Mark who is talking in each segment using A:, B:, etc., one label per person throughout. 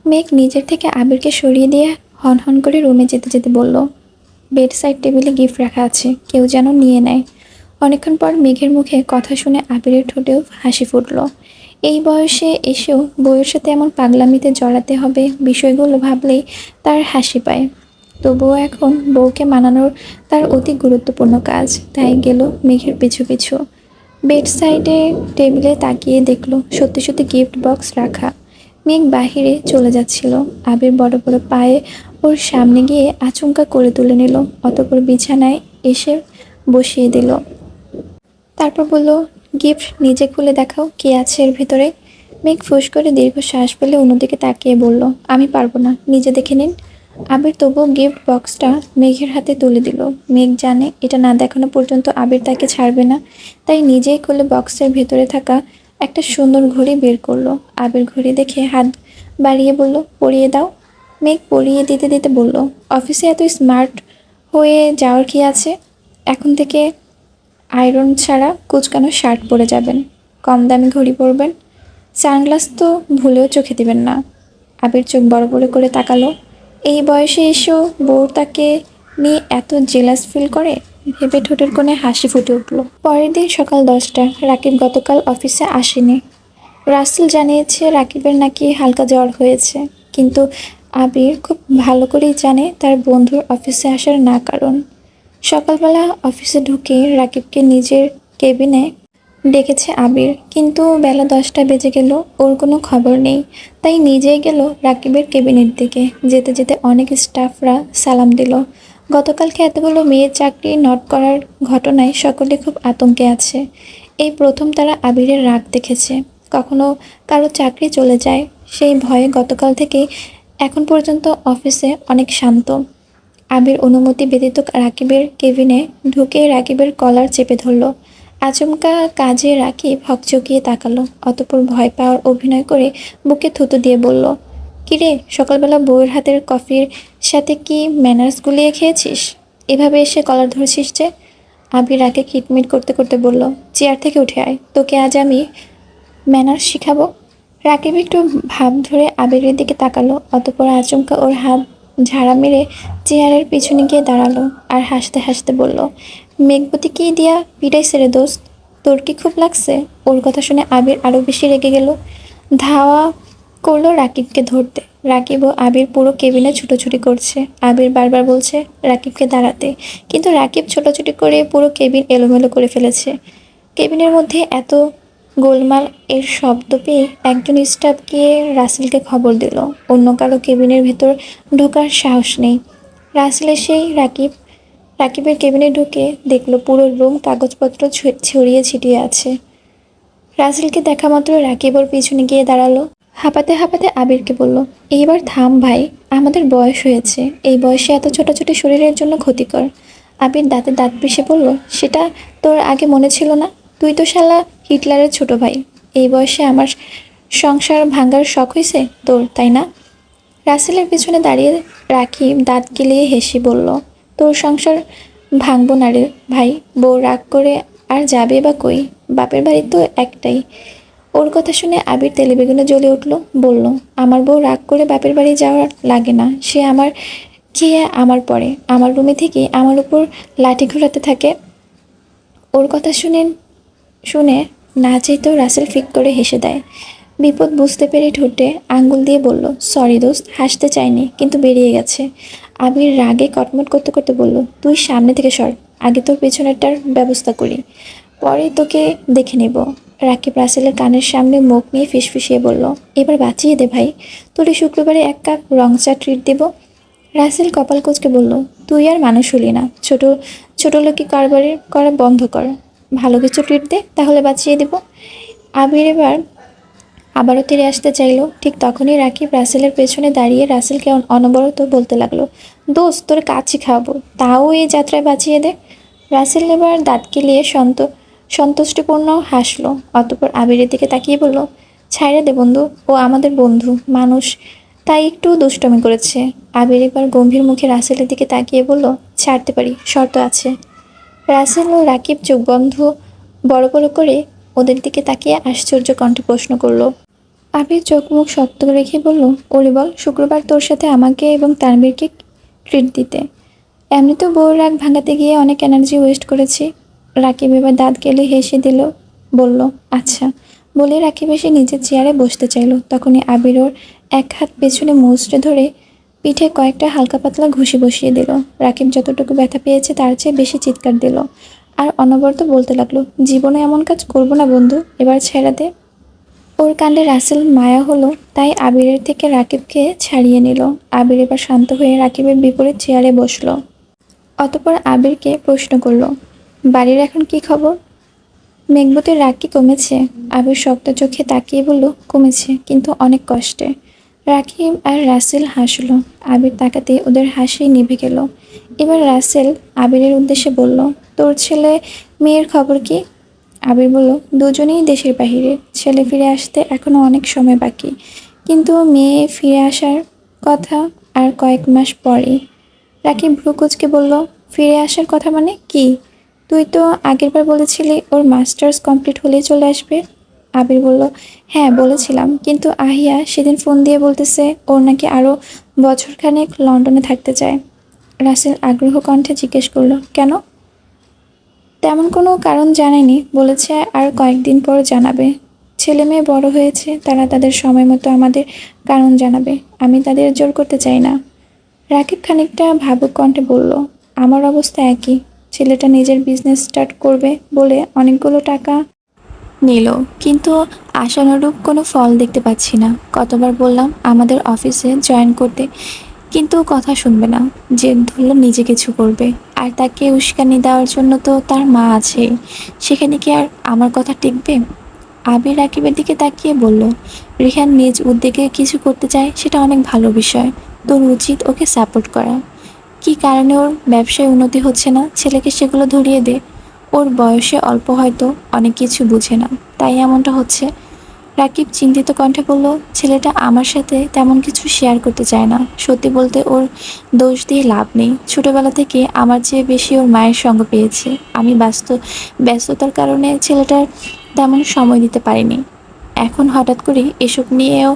A: মেঘ নিজের থেকে আবিরকে সরিয়ে দিয়ে হন হন করে রুমে যেতে যেতে বলল, বেড সাইড টেবিলে গিফট রাখা আছে, কেউ যেন নিয়ে নেয়। অনেকক্ষণ পর মেঘের মুখে কথা শুনে আবিরের ঠোঁটেও হাসি ফুটল। এই বয়সে এসেও বউয়ের সাথে এমন পাগলামিতে জড়াতে হবে বিষয়গুলো ভাবলেই তার হাসি পায়। তবুও এখন বউকে মানানোর তার অতি গুরুত্বপূর্ণ কাজ, তাই গেল মেঘের পিছু পিছু। বেড সাইডে টেবিলে তাকিয়ে দেখলো সত্যি সত্যি গিফট বক্স রাখা। মেঘ বাহিরে চলে যাচ্ছিল, আবির বড় বড় পায়ে ওর সামনে গিয়ে আচমকা করে তুলে নিল, অতঃপর বিছানায় এসে বসিয়ে দিল। তারপর বলল, গিফট নিজে খুলে দেখাও, কি আছে এর ভিতরে। মেঘ ফুঁস করে দীর্ঘ শ্বাস ফেলে অন্যদিকে তাকিয়ে বলল, আমি পারবো না, নিজে দেখে নিন। আবির তবুও গিফট বক্সটা মেঘের হাতে তুলে দিল। মেঘ জানে এটা না দেখানো পর্যন্ত আবির তাকে ছাড়বে না, তাই নিজেই খুলে বক্সের ভেতরে থাকা একটা সুন্দর ঘড়ি বের করলো। আবির ঘড়ি দেখে হাত বাড়িয়ে বলল, পরিয়ে দাও। মেঘ পরিয়ে দিতে দিতে বলল, অফিসে এত স্মার্ট হয়ে যাওয়ার কি আছে? এখন থেকে আয়রন ছাড়া কুচকানো শার্ট পরে যাবেন, কম দামি ঘড়ি পরবেন, সানগ্লাস তো ভুলেও চোখে দিবেন না। আবির চোখ বড় বড় করে তাকালো। এই বয়সে এসেও বউ তাকে নিয়ে এত জেলাস ফিল করে ভেবে ঠোঁটের কোণে হাসি ফুটে উঠল। পরের দিন সকাল 10টা। রাকিব গতকাল অফিসে আসেনি। রাসেল জানিয়েছে রাকিবের নাকি হালকা জ্বর হয়েছে, কিন্তু আবির খুব ভালো করেই জানে তার বন্ধুর অফিসে আসার না কারণ। সকালবেলা অফিসে ঢুকে রাকিবকে নিজের কেবিনে ডেকেছে আবির, কিন্তু বেলা 10টা বেজে গেল, ওর কোনো খবর নেই। তাই নিজেই গেল রাকিবের কেবিনের দিকে। যেতে যেতে অনেক স্টাফরা সালাম দিল। গতকালকে এতগুলো মেয়ের চাকরি নট করার ঘটনায় সকলে খুব আতঙ্কে আছে। এই প্রথম তারা আবিরের রাগ দেখেছে। কখনো কারো চাকরি চলে যায়, সেই ভয়ে গতকাল থেকেই এখন পর্যন্ত অফিসে অনেক শান্ত। আবির অনুমতি ব্যতীত রাকিবের কেবিনে ঢুকে রাকিবের কলার চেপে ধরল। আচমকা কাজে রাকিব হকচকিয়ে তাকালো, অতঃপর ভয় পাওয়ার অভিনয় করে বুকে থুতু দিয়ে বলল, কিরে, সকালবেলা বউয়ের হাতের কফির সাথে কি ম্যানার্স গুলিয়ে খেয়েছিস? এভাবে এসে কলার ধরছিস যে? আবির রাগে কিটমিট করতে করতে বলল, চেয়ার থেকে উঠে আয়, তোকে আজ আমি ম্যানার্স শিখাবো। রাকিব একটু ভাব ধরে আবিরের দিকে তাকালো, অতঃপর আচমকা ওর হাত ঝাড়া মেরে চেয়ারের পিছনে গিয়ে দাঁড়ালো আর হাসতে হাসতে বলল, মেঘবতী কি দিয়া পিটাইছে রে দোস্ত, তোর কি খুব লাগছে? ওর কথা শুনে আবির আরো বেশি রেগে গেল। ধাওয়া করলো রাকিবকে ধরতে। রাকিব ও আবির পুরো কেবিনে ছুটোছুটি করছে। আবির বারবার বলছে রাকিবকে দাঁড়াতে, কিন্তু রাকিব ছোটাছুটি করে পুরো কেবিন এলোমেলো করে ফেলেছে। কেবিনের মধ্যে এত গোলমাল এর শব্দ পেয়ে একজন স্টাফ গিয়ে রাসেলকে খবর দিল। অন্য কারো কেবিনের ভেতর ঢোকার সাহস নেই। রাসেল এসেই রাকিবের কেবিনে ঢুকে দেখলো পুরো রুম কাগজপত্র ছড়িয়ে ছিটিয়ে আছে। রাসেলকে দেখা মাত্র রাকিব ওর পিছনে গিয়ে দাঁড়ালো। হাঁপাতে হাঁপাতে আবিরকে বলল, এইবার থাম ভাই, আমাদের বয়স হয়েছে, এই বয়সে এত ছোটাছুটি শরীরের জন্য ক্ষতিকর। আবির দাঁতে দাঁত পিষে বলল, সেটা তোর আগে মনে ছিল না? তুই তো শালা হিটলারের ছোট ভাই। এই বয়সে আমার সংসার ভাঙার শখ হয়েছে তোর, তাই না? রাসেলের পিছনে দাঁড়িয়ে রাকিব দাঁত গিলিয়ে হেসে বলল, তোর সংসার ভাঙবো না রে ভাই, বউ রাগ করে আর যাবে বা কই, বাপের বাড়ি তো একটাই। ওর কথা শুনে আবির তেলে বেগুনে জ্বলে উঠল, বলল, আমার বউ রাগ করে বাপের বাড়ি যাওয়ার লাগে না, সে আমার খেয়ে আমার পরে আমার রুমে থেকে আমার উপর লাঠি ঘোরাতে থাকে। ওর কথা শুনে শুনে না চাইতেও রাসেল ফিক করে হেসে দেয়। বিপদ বুঝতে পেরে ঠোঁটে আঙ্গুল দিয়ে বলল, সরি দোস্ত, হাসতে চাইনি, কিন্তু বেরিয়ে গেছে। আবির রাগে কটমট করতে করতে বলল, তুই সামনে থেকে সর, আগে তোর পেছনেরটার ব্যবস্থা করি, পরে তোকে দেখে নেব। রাকিব রাসেলের কানের সামনে মুখ নিয়ে ফিসফিসিয়ে বলল, এবার বাঁচিয়ে দে ভাই, তোর এই শুক্রবারে এক কাপ রং চা ট্রিট দেব। রাসেল কপাল কুঁচকে বলল, তুই আর মানুষ হলি না, ছোট ছোট লোকি কারবারের করা বন্ধ কর, ভালো কিছু ট্রিট দে, তাহলে বাঁচিয়ে দেব। আবির এবার আবারও তেড়ে আসতে চাইলো, ঠিক তখনই রাকিব রাসেলের পেছনে দাঁড়িয়ে রাসেলকে অনবরত বলতে লাগলো, দোস্ত, তোর কাচ্চি খাওয়াবো, তাও এই যাত্রায় বাঁচিয়ে দে। রাসেল এবার দাঁত কেলিয়ে সন্তুষ্টিপূর্ণ হাসলো, অতঃপর আবিরের দিকে তাকিয়ে বলল, ছাইড়া দে বন্ধু, ও আমাদের বন্ধু মানুষ, তাই একটু দুষ্টমি করেছে। আবির এবার গম্ভীর মুখে রাসেলের দিকে তাকিয়ে বলল, ছাড়তে পারি, শর্ত আছে। রাসেল ও রাকিব চোখ বন্ধ বড় বড় করে ওদের দিকে তাকিয়ে আশ্চর্য কণ্ঠে প্রশ্ন করলো, আবির চোখ মুখ শক্ত রেখে বলল, ওরে বল শুক্রবার তোর সাথে আমাকে এবং তানবীরকে ট্রিট দিতে। এমনিতেও বউর রাগ ভাঙাতে গিয়ে অনেক এনার্জি ওয়েস্ট করেছি। রাকিব এবার দাঁত কেলে হেসে দিল, বলল, আচ্ছা। বলে রাকিব এসে নিজের চেয়ারে বসতে চাইল, তখনই আবির ওর এক হাত পেছনে মুচড়ে ধরে পিঠে কয়েকটা হালকা পাতলা ঘুষি বসিয়ে দিল। রাকিব যতটুকু ব্যথা পেয়েছে তার চেয়ে বেশি চিৎকার দিল আর অনবরত বলতে লাগলো, জীবনে এমন কাজ করবো না বন্ধু, এবার ছেড়ে দে। ওর কাণ্ডে রাসেল মায়া হলো, তাই আবিরের থেকে রাকিবকে ছাড়িয়ে নিল। আবির এবার শান্ত হয়ে রাকিবের বিপরীত চেয়ারে বসলো। অতঃপর আবিরকে প্রশ্ন করলো, বাড়ির এখন কি খবর? মেঘবতীর রাগ কি কমেছে? আবির শক্ত চোখে তাকিয়ে বলল, কমেছে, কিন্তু অনেক কষ্টে। রাকিব আর রাসেল হাসলো। আবির তাকাতে ওদের হাসি নিভে গেল। এবার রাসেল আবিরের উদ্দেশ্যে বলল, তোর ছেলে মেয়ের খবর কি? আবির বলল, দুজনেই দেশের বাহিরে, ছেলে ফিরে আসতে এখনো অনেক সময় বাকি, কিন্তু মেয়ে ফিরে আসার কথা আর কয়েক মাস পরেই। রাকিব ভ্রু কুঁচকে বলল, ফিরে আসার কথা মানে কি? তুই তো আগেরবার বলেছিলি ওর মাস্টার্স কমপ্লিট হলেই চলে আসবে। আবির বলল, হ্যাঁ বলেছিলাম, কিন্তু আহিয়া সেদিন ফোন দিয়ে বলতেছে ওর নাকি আরও বছরখানেক লন্ডনে থাকতে চায়। রাসেল আগ্রহ কণ্ঠে জিজ্ঞেস করলো, কেন? তেমন কোনো কারণ জানায়নি, বলেছে আর কয়েকদিন পর জানাবে। ছেলে মেয়ে বড় হয়েছে, তারা তাদের সময় মতো আমাদের কারণ জানাবে, আমি তাদের জোর করতে চাই না। রাকিব খানিকটা ভাবুক কণ্ঠে বলল, আমার অবস্থা একই। ছেলেটা নিজের বিজনেস স্টার্ট করবে বলে অনেকগুলো টাকা নিল, কিন্তু আশানুরূপ কোনো ফল দেখতে পাচ্ছি না। কতবার বললাম আমাদের অফিসে জয়েন করতে, কিন্তু কথা শুনবে না। জেদ ধরল নিজে কিছু করবে, আর তাকে উস্কানি দেওয়ার জন্য তো তার মা আছে, সেখানে কি আর আমার কথা টিকবে? আবির রাকিবের দিকে তাকিয়ে বলল, রিহান নিজ উদ্যোগে কিছু করতে চায়, সেটা অনেক ভালো বিষয়। তোর উচিত ওকে সাপোর্ট করা। কী কারণে ওর ব্যবসায় উন্নতি হচ্ছে না, ছেলেকে সেগুলো ধরিয়ে দে। ওর বয়সে অল্প, হয়তো অনেক কিছু বুঝে না, তাই এমনটা হচ্ছে। রাকিব চিন্তিত কণ্ঠে বলল, ছেলেটা আমার সাথে তেমন কিছু শেয়ার করতে চায় না। সত্যি বলতে ওর দোষ দিয়ে লাভ নেই। ছোটবেলা থেকে আমার চেয়ে বেশি ওর মায়ের সঙ্গ পেয়েছে। আমি ব্যস্ততার কারণে ছেলেটার তেমন সময় দিতে পারিনি। এখন হঠাৎ করে এসব নিয়েও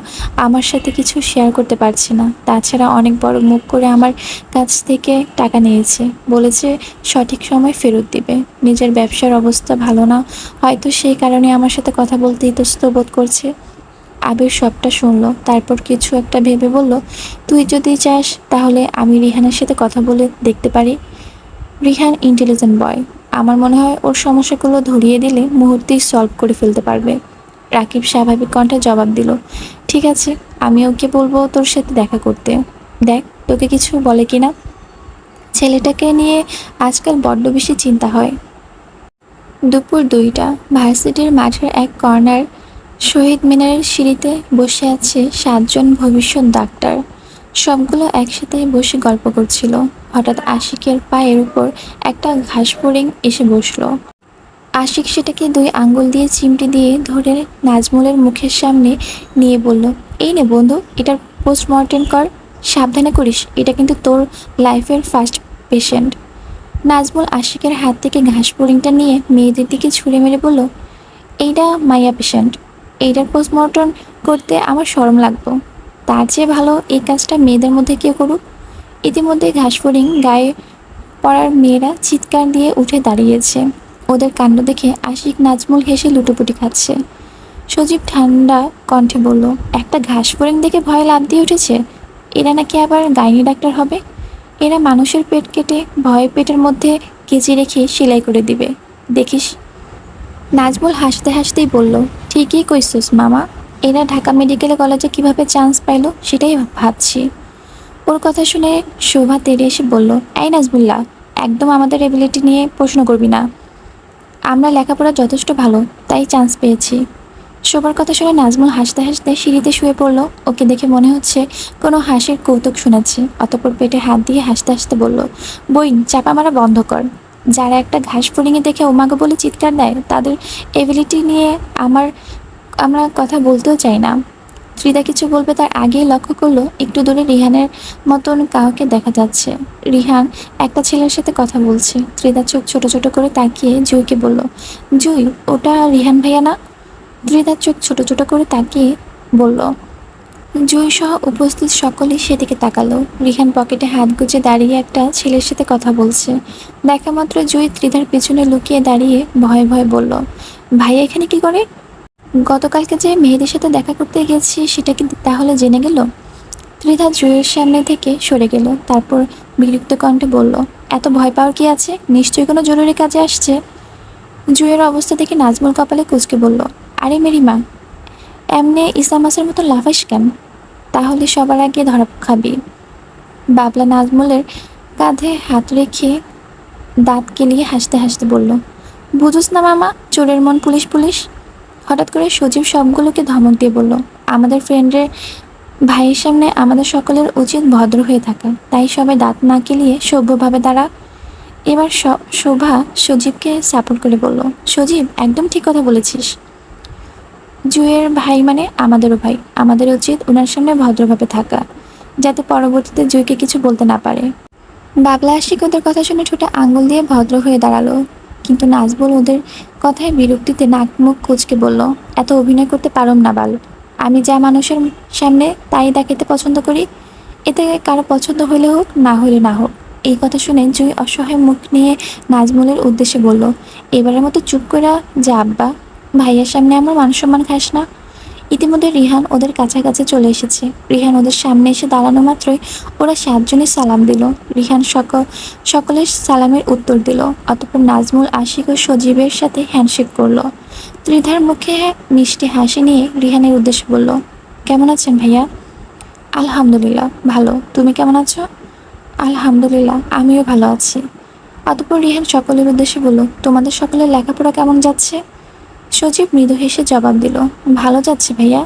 A: আমার সাথে কিছু শেয়ার করতে পারছে না। তাছাড়া অনেক বড় মুখ করে আমার কাছ থেকে টাকা নিয়েছে, বলেছে সঠিক সময় ফেরত দিবে। নিজের ব্যবসার অবস্থা ভালো না, হয়তো সেই কারণে আমার সাথে কথা বলতে ইতস্ত বোধ করছে। আবির সবটা শুনলো, তারপর কিছু একটা ভেবে বলল, তুই যদি চাস তাহলে আমি রিহানের সাথে কথা বলে দেখতে পারি। রিহান ইন্টেলিজেন্ট বয়, আমার মনে হয় ওর সমস্যাগুলো ধরিয়ে দিলে মুহূর্তেই সলভ করে ফেলতে পারবে। রাকিব স্বাভাবিক কণ্ঠে জবাব দিল, ঠিক আছে, আমি ওকে বলবো তোর সাথে দেখা করতে। দেখ তোকে কিছু বলে কিনা। ছেলেটাকে নিয়ে আজকাল বড্ড বেশি চিন্তা হয়। দুপুর 2টা, ভার্সিটির মাঠের এক কর্নার শহীদ মিনারের সিঁড়িতে বসে আছে 7জন ভবিষ্যৎ ডাক্তার। সবগুলো একসাথে বসে গল্প করছিল। হঠাৎ আশিকের পায়ের উপর একটা ঘাস ফড়িং এসে বসলো। আশিক সেটাকে 2 আঙ্গুল দিয়ে চিমটি দিয়ে ধরে নাজমুলের মুখের সামনে নিয়ে বলল, এই নে বন্ধু, এটার পোস্টমর্টেম কর। সাবধানে করিস, এটা কিন্তু তোর লাইফের ফার্স্ট পেশেন্ট। নাজমুল আশিকের হাত থেকে ঘাস ফড়িংটা নিয়ে মেয়েদের দিকে ছুঁড়ে মেরে বলল, এইটা মাইয়া পেশেন্ট, এইটার পোস্টমর্টম করতে আমার শরম লাগতো। তার চেয়ে ভালো এই কাজটা মেয়েদের মধ্যে কেউ করুক। ইতিমধ্যে ঘাসফড়িং গায়ে পড়ার মেয়েরা চিৎকার দিয়ে উঠে দাঁড়িয়েছে। ওদের কাণ্ড দেখে আশিক নাজমুল হেসে লুটোপুটি খাচ্ছে। সজীব ঠান্ডা কণ্ঠে বলল, একটা ঘাসফড়িং দেখে ভয়ে লাফ দিয়ে উঠেছে। এরা নাকি আবার গাইনি ডাক্তার হবে। এরা মানুষের পেট কেটে ভয়ে পেটের মধ্যে কেচি রেখে সেলাই করে দিবে, দেখিস। নাজমুল হাসতে হাসতেই বলল, ঠিকই কইছস মামা। এরা ঢাকা মেডিকেল কলেজে কিভাবে চান্স পাইলো সেটাই ভাবছি। ওর কথা শুনে শোভা তেড়ে এসে বলল, এই নাজমুল্লাহ, একদম আমাদের এবিলিটি নিয়ে প্রশ্ন করবি না। আমরা লেখাপড়া যথেষ্ট ভালো, তাই চান্স পেয়েছি। শোভার কথা শুনে নাজমুল হাসতে হাসতে সিঁড়িতে শুয়ে পড়ল। ওকে দেখে মনে হচ্ছে কোনো হাসির কৌতুক শোনাচ্ছে। অতঃপর পেটে হাত দিয়ে হাসতে হাসতে বলল, বইন চাপা মারা বন্ধ কর। যারা একটা ঘাস ফড়িংয়ে দেখে ওমাগো বলে চিৎকার দেয়, তাদের এবিলিটি নিয়ে আমরা কথা বলতেও চাই না। ত্রিদা কিছু বলবে তার আগেই লক্ষ্য করলো একটু দূরে রিহানের মতন কাউকে দেখা যাচ্ছে। রিহান একটা ছেলের সাথে কথা বলছে। ত্রিদা চোখ ছোট ছোট করে তাকিয়ে জুইকে বলল, জুই, ওটা রিহান ভাইয়া না? ত্রিদার চোখ ছোট ছোট করে তাকিয়ে বলল। জুই সহ উপস্থিত সকলেই সেদিকে তাকালো। রিহান পকেটে হাত গুজে দাঁড়িয়ে একটা ছেলের সাথে কথা বলছে। দেখা মাত্র জুই ত্রিধার পেছনে লুকিয়ে দাঁড়িয়ে ভয়ে ভয়ে বলল, ভাইয়া এখানে কি করে? গতকালকে যে মেহেদির সাথে দেখা করতে গেছি সেটা কি তাহলে জেনে গেল? ত্রিধা জুইয়ের সামনে থেকে সরে গেল, তারপর বিরক্ত কণ্ঠে বলল, এত ভয় পাওয়ার কি আছে? নিশ্চয়ই কোনো জরুরি কাজে আসছে। জুইয়ের অবস্থা দেখে নাজমুল কপালে কুঁচকে বলল, আরে মেরি মা, এমনি ইসামাসের মতো লাফাইস কেন? তাহলে সবার আগে ধরা খাবি। বাবলা নাজমুলের কাঁধে হাত রেখে দাঁত কেলিয়ে হাসতে হাসতে বলল, বুঝোস না মামা, চোরের মন পুলিশ পুলিশ। হঠাৎ করে সজীব সবগুলোকে ধমক দিয়ে বলল, আমাদের ফ্রেন্ডের ভাইয়ের সামনে আমাদের সকলের উচিত ভদ্র হয়ে থাকা, তাই সবাই দাঁত না কেলিয়ে সভ্যভাবে দাঁড়া। এবার শোভা সজীবকে সাপোর্ট করে বলল, সজীব একদম ঠিক কথা বলেছিস। জুয়ের ভাই মানে আমাদেরও ভাই, আমাদের উচিত ওনার সামনে ভদ্রভাবে থাকা, যাতে পরবর্তীতে জুইকে কিছু বলতে না পারে। বাবলা আশিক ওদের কথা শুনে ঠোঁটে আঙুল দিয়ে ভদ্র হয়ে দাঁড়ালো, কিন্তু নাজবুল ওদের কথায় বিরক্তিতে নাক মুখ কুঁচকে বলল, এত অভিনয় করতে পারম না বাল। আমি যা মানুষের সামনে তাই দেখাতে পছন্দ করি, এতে কারো পছন্দ হলে হোক, না হলে না হোক। এই কথা শুনে জুই অসহায় মুখ নিয়ে নাজমুলের উদ্দেশ্যে বলল, এবারের মতো চুপ করে যা আব্বা, ভাইয়ার সামনে আমার মান সম্মান খাস না। ইতিমধ্যে রিহান ওদের কাছাকাছি চলে এসেছে। রিহান ওদের সামনে এসে দাঁড়ানো মাত্রই ওরা সাতজনই সালাম দিল। রিহান সকলের সালামের উত্তর দিল। অতঃপর নাজমুল আশিক ও সজীবের সাথে হ্যান্ডশেক করলো। ত্রিধার মুখে মিষ্টি হাসি নিয়ে রিহানের উদ্দেশ্যে বলল, কেমন আছেন ভাইয়া? আলহামদুলিল্লাহ ভালো, তুমি কেমন আছো? আলহামদুলিল্লাহ আমিও ভালো আছি। অতঃপর রিহান সকলের উদ্দেশ্যে বলল, তোমাদের সকলের লেখাপড়া কেমন যাচ্ছে? সজীব মৃদু হেসে জবাব দিল, ভালো যাচ্ছে ভাইয়া।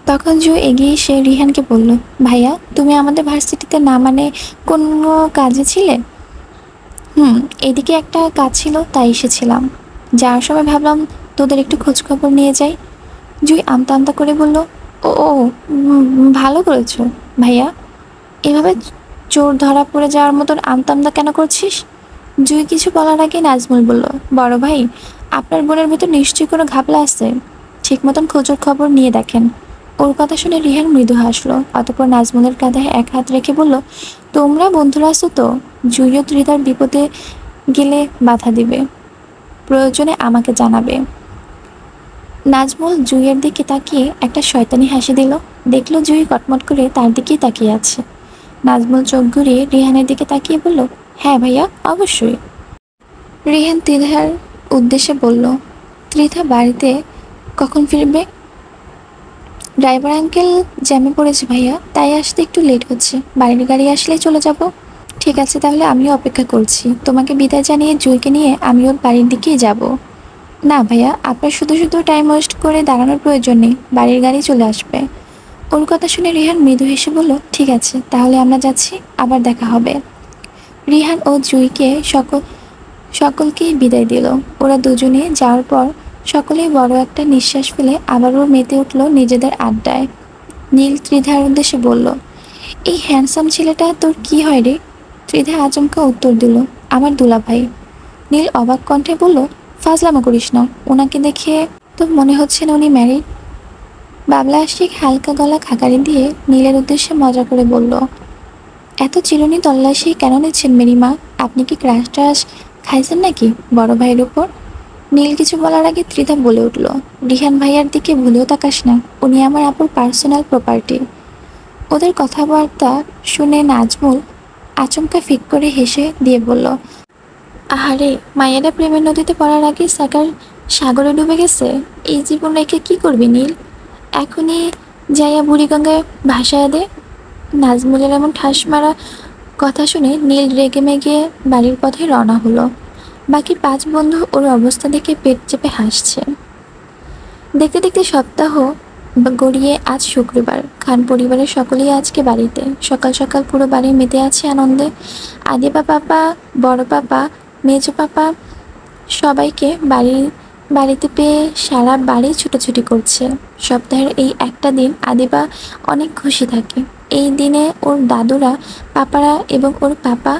A: তখন জু এগিয়ে এসে রিহানকে বলল, ভাইয়া তুমি আমাদের ভার্সিটিতে না মানে কোনো কাজে ছিলে? হুম, এদিকে একটা কাজ ছিল তাই এসেছিলাম। যাওয়ার সময় ভাবলাম তোদের একটু খোঁজখবর নিয়ে যাই। জুই আমতা আমতা করে বলল, ও ও ভালো করেছো ভাইয়া। এভাবে চোর ধরা পড়ে যাওয়ার মতন আমতা আমতা কেন করছিস? জুই কিছু বলার আগে নাজমুল বলল, বড় ভাই, আপনার বোনের ভেতর নিশ্চয়ই কোনো ঘাপলা আছে, ঠিক মতন খোঁজের খবর নিয়ে দেখেন। ওর কথা শুনে রিহান মৃদু হাসলো। অতঃপর নাজমুলের কাঁধে এক হাত রেখে বলল, তোমরা বন্ধুরা আছো তো? জুইও ত্রিধার বিপদে গেলে বাধা দিবে, প্রয়োজনে আমাকে জানাবে। নাজমুল জুইয়ের দিকে তাকিয়ে একটা শয়তানি হাসি দিল। দেখলো জুই কটমট করে তার দিকেই তাকিয়ে আছে। নাজমুল চোখ ঘুরিয়ে রিহানের দিকে তাকিয়ে বলল, হ্যাঁ ভাইয়া, অবশ্যই। রিহান ত্রিধার উদ্দেশ্যে বলল, ত্রিধা বাড়িতে কখন ফিরবে? ড্রাইভার আঙ্কেল জ্যামে পড়েছে ভাইয়া, তাই আসতে একটু লেট হচ্ছে, বাড়ির গাড়ি আসলেই চলে যাব। ঠিক আছে, তাহলে আমিও অপেক্ষা করছি। তোমাকে বিদায় জানিয়ে জুইকে নিয়ে আমি ওর বাড়ির দিকেই যাব। না ভাইয়া, আপনার শুধু শুধু টাইম ওয়েস্ট করে দাঁড়ানোর প্রয়োজন নেই, বাড়ির গাড়ি চলে আসবে। ওর কথা শুনে রিহান মৃদু হেসে বলল, ঠিক আছে তাহলে আমরা যাচ্ছি, আবার দেখা হবে। রিহান ও জুইকে সকলকেই বিদায় দিল। ওরা দুজনে যাওয়ার পর সকলেই বড় একটা নিঃশ্বাস ফেলে আবারও মেতে উঠল নিজেদের আড্ডায়। নীল ত্রিধার উদ্দেশ্যে বলল, এই হ্যান্ডসাম ছেলেটা তোর কি হয় রে? ত্রিধা আচমকা উত্তর দিল, আমার দুলাভাই। নীল অবাক কণ্ঠে বলল, ফাজলামো করিস না, ওনাকে দেখে তো মনে হচ্ছে না উনি ম্যারিড। বাবলা আশিক হালকা গলা খাকারি দিয়ে নীলের উদ্দেশ্যে মজা করে বলল, এত চিরুনি তল্লাশি কেন নিচ্ছেন মেরিমা? আপনি কি ক্রাশ ট্রাশ খাইছেন নাকি বড় ভাইয়ের উপর? নীল কিছু বলার আগে ত্রিধা বলে উঠল, রিহান ভাইয়ার দিকে ভুলেও তাকাস না, উনি আমার আপুর পার্সোনাল প্রপার্টি। ওদের কথাবার্তা শুনে নাজমুল আচমকা ফিক করে হেসে দিয়ে বলল, আহারে, মায়েরা প্রেমের নদীতে পড়ার আগে সাগরে ডুবে গেছে। এই জীবন রেখে কি করবি নীল? এখনই যাইয়া বুড়িগঙ্গায় ভাসায় দে। নাজমুলের এমন ঠাস মারা কথা শুনে নীল রেগে মেগে বাড়ির পথে রওনা হলো। বাকি পাঁচ বন্ধু ওর অবস্থা দেখে পেট চেপে হাসছে। দেখতে দেখতে সপ্তাহ গড়িয়ে আজ শুক্রবার। খান পরিবারের সকলেই আজকে বাড়িতে। সকাল সকাল পুরো বাড়ি মেতে আছে আনন্দে। আদিবা পাপা, বড় পাপা, মেজো পাপা সবাইকে বাড়িতে পেয়ে সারা বাড়ি ছুটোছুটি করছে। সপ্তাহের এই একটা দিন আদিবা অনেক খুশি থাকে। এই দিনে ওর দাদুরা, পাপারা এবং ওর পাপা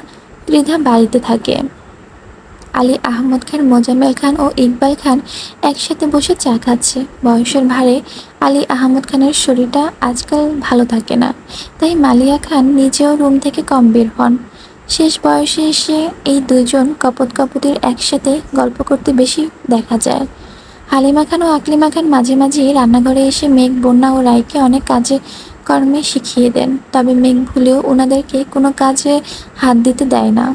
A: ত্রিধা বাড়িতে থাকে। আলী আহমদ খান, মোজাম্মেল খান ও ইকবাল খান একসাথে বসে চা খাচ্ছে। বয়সের ভারে আলী আহমদ খানের শরীরটা আজকাল ভালো থাকে না, তাই মালিয়া খান নিজেও রুম থেকে কম বের হন। শেষ বয়সে এসে এই দুইজন কপোত-কপোতির একসাথে গল্প করতে বেশি দেখা যায়। হালিমা খান ও আকলিমা খান মাঝে মাঝেই রান্নাঘরে এসে মেঘ, বন্যা ও রায়কে অনেক কাজে কর্মে শিখিয়ে দেন, তবে মেঘ ভুলেও ওনাদেরকে কোনো কাজে হাত দিতে দেয় না।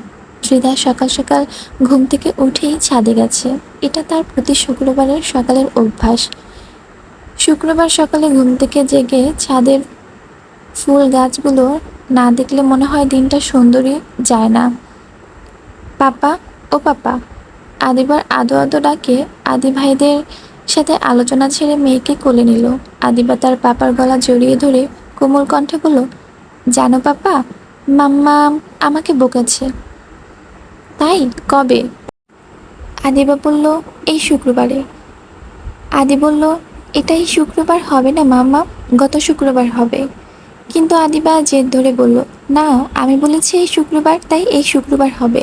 A: ত্রিধা সকাল সকাল ঘুম থেকে উঠেই ছাদে গেছে। এটা তার প্রতি শুক্রবারের সকালের অভ্যাস। শুক্রবার সকালে ঘুম থেকে জেগে ছাদের ফুল গাছগুলো না দেখলে মনে হয় দিনটা সুন্দরই যায় না। পাপা, ও পাপা। আদিবার আদো আদো ডাকে আদি ভাইদের সাথে আলোচনা ছেড়ে মেয়েকে কোলে নিল। আদিবা তার পাপার গলা জড়িয়ে ধরে কোমল কণ্ঠে বলল, জানো পাপা, মাম্মা আমাকে বকেছে। তাই? কবে? আদিবা বলল, এই শুক্রবারে। আদি বলল, এটাই শুক্রবার হবে না মাম্মা, গত শুক্রবার হবে। কিন্তু আদিবা জেদ ধরে বলল, না, আমি বলেছি এই শুক্রবার, তাই এই শুক্রবার হবে।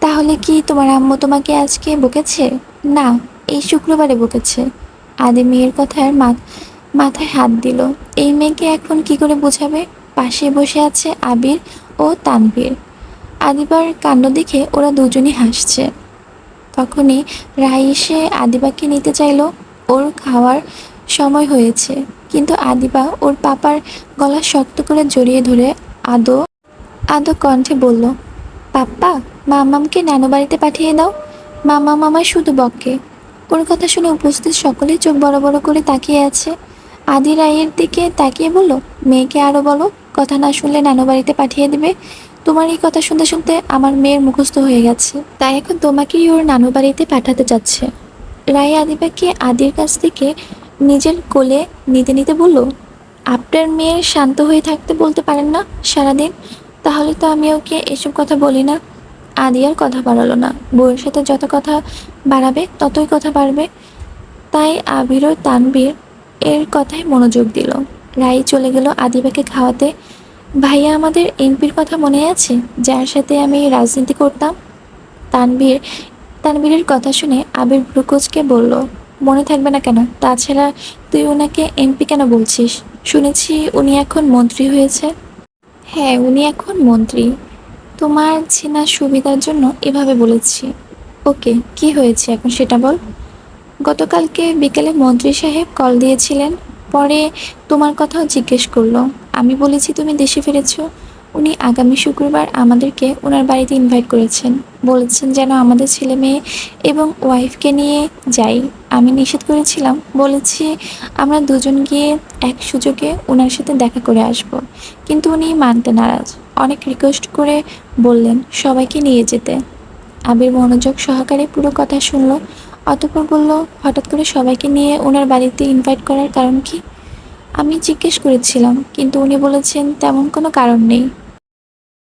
A: তাহলে কি তোমার আম্মু তোমাকে আজকে বকেছে? না, এই শুক্রবারে বকেছে। আদি মেয়ের কথার মাথায় হাত দিল। এই মেয়েকে এখন কি করে বোঝাবে? পাশে বসে আছে আবির ও তানভীর। আদিবার কাণ্ড দেখে ওরা দুজনই হাসছে। তখনই রাই এসে আদিবাকে নিতে চাইলো। ওর খাওয়ার সময় হয়েছে, কিন্তু আদিবা ওর পাপার গলা শক্ত করে জড়িয়ে ধরে আদো আদো কণ্ঠে বলল, পাপ্পা, মামামকে নানু বাড়িতে পাঠিয়ে দাও। মামা মামা শুধু বকে। ওর কথা শুনে উপস্থিত সকলেই চোখ বড় বড় করে তাকিয়ে আছে। আদি রায়ের দিকে তাকিয়ে বলল, মেয়েকে আরো বলো, কথা না শুনলে নানু বাড়িতে পাঠিয়ে দিবে। তোমার এই কথা শুনতে শুনতে আমার মেয়ের মুখস্থ হয়ে গেছে, তাই এখন তোমাকেই ওর নানু বাড়িতে পাঠাতে চাচ্ছে। রায় আদিবাকে আদির কাছ থেকে নিজের কোলে নিতে নিতে বলল, আপনার মেয়ের শান্ত হয়ে থাকতে বলতে পারেন না সারাদিন? তাহলে তো আমি ওকে এসব কথা বলি না। আদি আর কথা বাড়ালো না। বউয়ের সাথে যত কথা বাড়াবে ততই কথা বাড়বে। তাই আবির ও তানবীর এর কথায় মনোযোগ দিল। রাই চলে গেল আদিবাকে খাওয়াতে। ভাইয়া আমাদের এমপির কথা মনে আছে, যার সাথে আমি রাজনীতি করতাম? তানবীর তানবীরের কথা শুনে আবির ভ্রুকুচকে বলল, মনে থাকবে না কেন? তাছাড়া তুই ওনাকে এমপি কেন বলছিস? শুনেছি উনি এখন মন্ত্রী হয়েছে। হ্যাঁ, উনি এখন মন্ত্রী। তোমার চেনার সুবিধার জন্য এভাবে বলেছি। ওকে, কি হয়েছে এখন সেটা বল। গতকালকে বিকেলে মন্ত্রী সাহেব কল দিয়েছিলেন, পরে তোমার কথাও জিজ্ঞেস করলো। আমি বলেছি তুমি দেশে ফিরেছ। উনি আগামী শুক্রবার আমাদেরকে ওনার বাড়িতে ইনভাইট করেছেন, বলেছেন যেন আমাদের ছেলে মেয়ে এবং ওয়াইফকে নিয়ে যাই। আমি নিষেধ করেছিলাম, বলেছি আমরা দুজন গিয়ে এক সুযোগে ওনার সাথে দেখা করে আসব, কিন্তু উনি মানতে নারাজ। অনেক রিকোয়েস্ট করে বললেন সবাইকে নিয়ে যেতে। আবির মনোযোগ সহকারে পুরো কথা শুনলো, অতঃপর বলল, হঠাৎ করে সবাইকে নিয়ে ওনার বাড়িতে ইনভাইট করার কারণ কি? আমি জিজ্ঞেস করেছিলাম, কিন্তু উনি বলেছেন তেমন কোনো কারণ নেই।